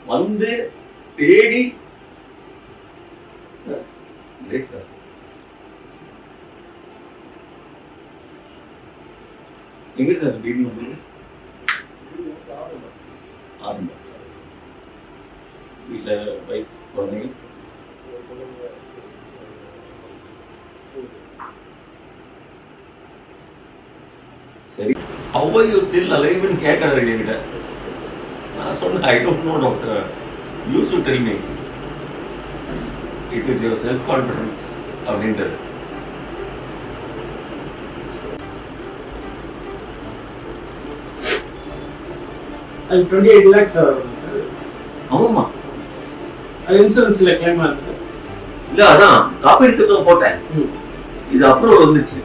வந்து தேடி sir great sir. எங்க சார் வீடு வந்து ஆரம்பம் வீட்டில் வைஃப் குழந்தைங்க சரி. How are you still alive ன்னு கேட்கறாரு என்கிட்ட. நான் சொன்னேன் I don't know doctor. You should tell me. It is your self confidence அப்படின்றது. அது 28 lakhs ஆகும் சார். ஆமாமா. அது இன்சூரன்ஸ்ல கிளைம் ஆகுது. இல்ல அதான் காப்பீடு திட்டம் போட்டேன். இது அப்ரூவல் வந்துச்சு.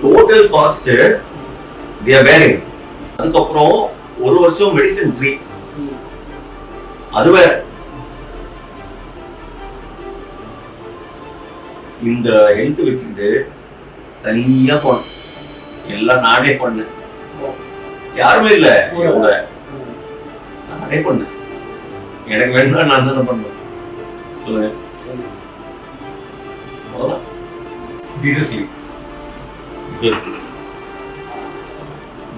Total cost they are bearing. அதுக்கப்புறம் ஒரு வருஷம் மெடிசன் ஃப்ரீ. அது வேற. இந்த ஹெல்த் வச்சுக்கிட்டு தனியா போனேன். எல்லாம் நானே பண்ணேன். யாருமே இல்ல கூட. நானே பண்ணேன். எனக்கு வேணும்னா நான் தானே பண்ணுவேன். சொல்லுங்க. அவ்வளவுதான். சீரியஸ்லி.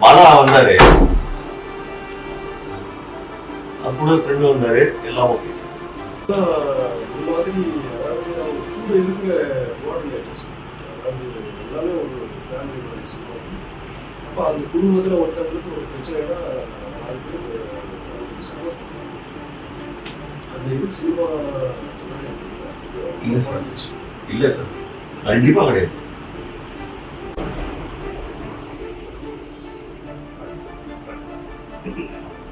பாலா வந்தாரு, அப்போ ஃப்ரெண்ட் வந்தாரு, எல்லாம் ஓகே. இந்த மாதிரி அதாவது அவங்க கூட இருக்கிற கோஆர்டினேட்டர்ஸ், அதாவது எல்லாமே ஒரு ஃபேமிலி மாதிரி சப்போர்ட். அப்போ அந்த குடும்பத்தில் ஒருத்தவங்களுக்கு ஒரு பிரச்சனைனா 4 பேர் சப்போர்ட் பண்ணுவாங்க. அந்த இது சினிமா இல்லை சார், இல்லை சார், கண்டிப்பாக கிடையாது. Thank you.